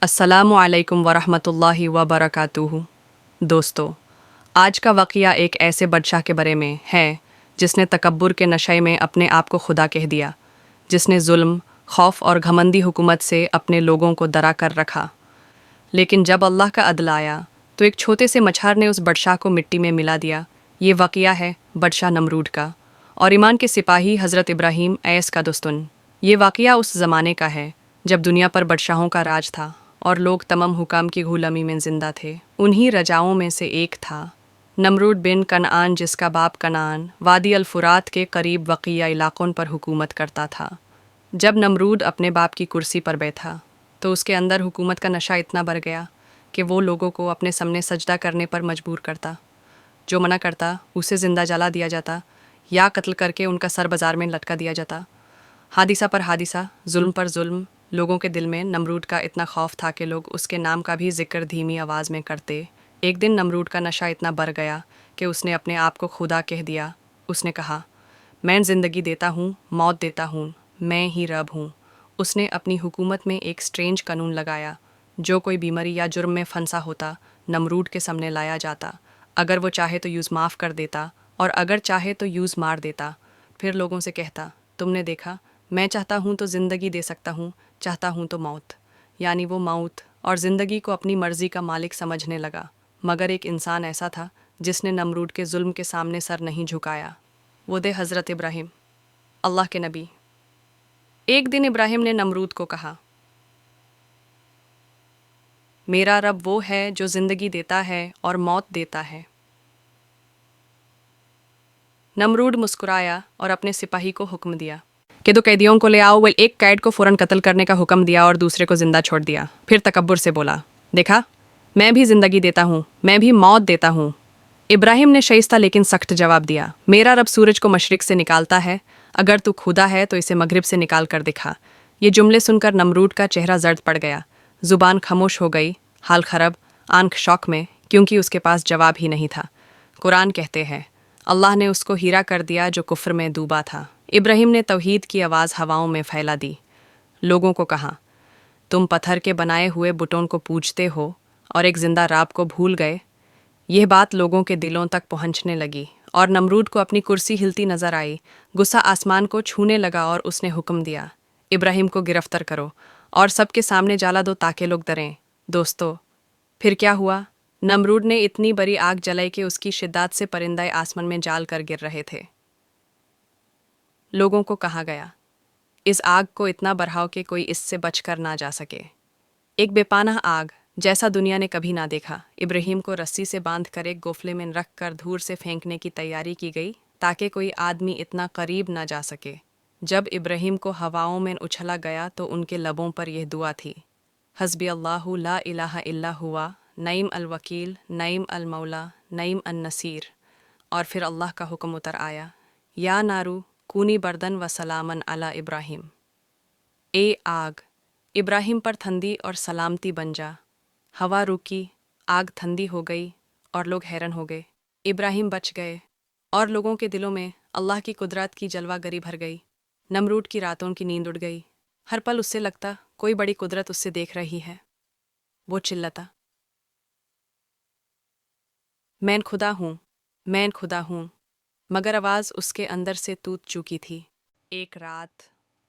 अस्सलामु अलैकुम वरहमतुल्लाहि वबरकातुहू। दोस्तों, आज का वाक़या एक ऐसे बादशाह के बारे में है जिसने तकब्बुर के नशे में अपने आप को खुदा कह दिया, जिसने जुल्म, खौफ और घमंडी हुकूमत से अपने लोगों को डरा कर रखा। लेकिन जब अल्लाह का अदल आया तो एक छोटे से मछार ने उस बादशाह को मिट्टी में मिला दिया। ये वाक़या है बादशाह नमरूद का और ईमान के सिपाही हज़रत इब्राहीम ऐस का दुस्तून। ये वाक़या उस ज़माने का है जब दुनिया पर बादशाहों का राज था और लोग तमाम हुकाम की गुलामी में जिंदा थे। उन्हीं रजाओं में से एक था नमरूद बिन कनान, जिसका बाप कनान वादी अल फुरात के करीब वक़िया इलाक़ों पर हुकूमत करता था। जब नमरूद अपने बाप की कुर्सी पर बैठा तो उसके अंदर हुकूमत का नशा इतना बढ़ गया कि वो लोगों को अपने सामने सजदा करने पर मजबूर करता। जो मना करता उसे ज़िंदा जला दिया जाता या कत्ल करके उनका सर बाज़ार में लटका दिया जाता। हादिसा पर हादिसा, जुल्म पर जुल्म। लोगों के दिल में नमरूद का इतना खौफ था कि लोग उसके नाम का भी जिक्र धीमी आवाज़ में करते। एक दिन नमरूद का नशा इतना बढ़ गया कि उसने अपने आप को खुदा कह दिया। उसने कहा, मैं ज़िंदगी देता हूँ, मौत देता हूँ, मैं ही रब हूँ। उसने अपनी हुकूमत में एक स्ट्रेंज कानून लगाया। जो कोई बीमारी या जुर्म में फंसा होता नमरूद के सामने लाया जाता। अगर वो चाहे तो यूज़ माफ़ कर देता और अगर चाहे तो यूज़ मार देता। फिर लोगों से कहता, तुमने देखा, मैं चाहता हूँ तो ज़िंदगी दे सकता हूँ, चाहता हूँ तो मौत। यानी वो मौत और ज़िंदगी को अपनी मर्ज़ी का मालिक समझने लगा। मगर एक इंसान ऐसा था जिसने नमरूद के जुल्म के सामने सर नहीं झुकाया। वो थे हज़रत इब्राहीम, अल्लाह के नबी। एक दिन इब्राहीम ने नमरूद को कहा, मेरा रब वो है जो ज़िंदगी देता है और मौत देता है। नमरूद मुस्कुराया और अपने सिपाही को हुक्म दिया कि दो कैदियों को ले आओ। वह एक कैद को फ़ौरन कत्ल करने का हुक्म दिया और दूसरे को ज़िंदा छोड़ दिया। फिर तकब्बुर से बोला, देखा, मैं भी ज़िंदगी देता हूँ, मैं भी मौत देता हूँ। इब्राहीम ने शाइस्ता लेकिन सख्त जवाब दिया, मेरा रब सूरज को मशरिक से निकालता है, अगर तू खुदा है तो इसे मगरिब से निकाल कर दिखा। ये जुमले सुनकर नमरूद का चेहरा जर्द पड़ गया, ज़ुबान खामोश हो गई, हाल खरब, आंख शौक में, क्योंकि उसके पास जवाब ही नहीं था। कुरान कहते हैं, अल्लाह ने उसको हीरा कर दिया जो कुफ्र में डूबा था। इब्राहीम ने तौहीद की आवाज़ हवाओं में फैला दी। लोगों को कहा, तुम पत्थर के बनाए हुए बुतों को पूजते हो और एक जिंदा रब को भूल गए। यह बात लोगों के दिलों तक पहुंचने लगी और नमरूद को अपनी कुर्सी हिलती नजर आई। गुस्सा आसमान को छूने लगा और उसने हुक्म दिया, इब्राहीम को गिरफ्तार करो और सबके सामने जला दो ताकि लोग डरें। दोस्तों, फिर क्या हुआ? नमरूद ने इतनी बड़ी आग जलाई कि उसकी शिद्दत से परिंदे आसमान में जाल कर गिर रहे थे। लोगों को कहा गया, इस आग को इतना बढ़ाओ कि कोई इससे बचकर ना जा सके। एक बेपानाह आग जैसा दुनिया ने कभी ना देखा। इब्राहीम को रस्सी से बांध कर एक गोफले में रख कर दूर से फेंकने की तैयारी की गई ताकि कोई आदमी इतना करीब ना जा सके। जब इब्राहीम को हवाओं में उछला गया तो उनके लबों पर यह दुआ थी, हस्बी अल्लाहु ला इलाहा इल्ला हुआ, नईम अल वकील, नईम अल मौला, नईम अन नसीर। और फिर अल्लाह का हुक्म उतर आया, या नारू कूनी बर्दन व सलामन अला इब्राहीम। ए आग, इब्राहीम पर ठंडी और सलामती बन जा। हवा रुकी, आग ठंडी हो गई और लोग हैरान हो गए। इब्राहीम बच गए और लोगों के दिलों में अल्लाह की कुदरत की जलवागरी भर गई। नमरूद की रातों की नींद उड़ गई। हर पल उससे लगता कोई बड़ी कुदरत उससे देख रही है। वो चिल्लाता, मैं खुदा हूँ, मैं खुदा हूँ, मगर आवाज़ उसके अंदर से टूट चुकी थी। एक रात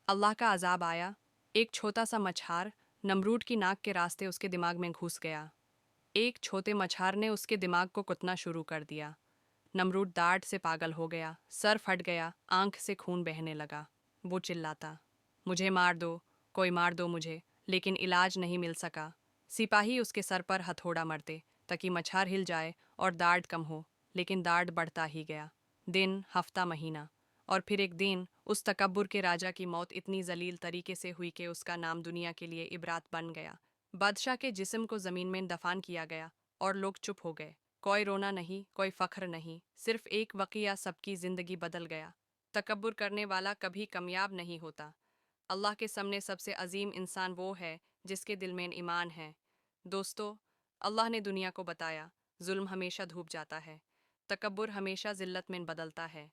अल्लाह का अजाब आया। एक छोटा सा मछार नमरूद की नाक के रास्ते उसके दिमाग में घुस गया। एक छोटे मछार ने उसके दिमाग को कुतना शुरू कर दिया। नमरूद डांट से पागल हो गया, सर फट गया, आंख से खून बहने लगा। वो चिल्लाता, मुझे मार दो, कोई मार दो मुझे, लेकिन इलाज नहीं मिल सका। सिपाही उसके सर पर हथौड़ा मारते ताकि मछार हिल जाए और दर्द कम हो, लेकिन दर्द बढ़ता ही गया। दिन, हफ्ता, महीना और फिर एक दिन उस तकब्बुर के राजा की मौत इतनी जलील तरीके से हुई कि उसका नाम दुनिया के लिए इबरात बन गया। बादशाह के जिस्म को ज़मीन में दफन किया गया और लोग चुप हो गए। कोई रोना नहीं, कोई फ़ख्र नहीं, सिर्फ एक वाक़या सबकी ज़िंदगी बदल गया। तकब्बुर करने वाला कभी कामयाब नहीं होता। अल्लाह के सामने सबसे अजीम इंसान वो है जिसके दिल में ईमान है। दोस्तों, अल्लाह ने दुनिया को बताया, जुल्म हमेशा धूप जाता है, तकब्बुर हमेशा ज़िल्लत में बदलता है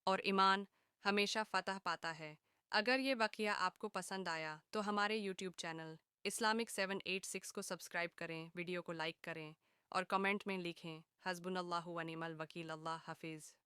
और ईमान हमेशा फ़तह पाता है। अगर ये वाक़या आपको पसंद आया तो हमारे YouTube चैनल اسلامک 786 کو سبسکرائب کریں، ویڈیو کو لائک کریں اور کمنٹ میں لکھیں حسبنا اللہ و نعم الوکیل، اللہ حافظ۔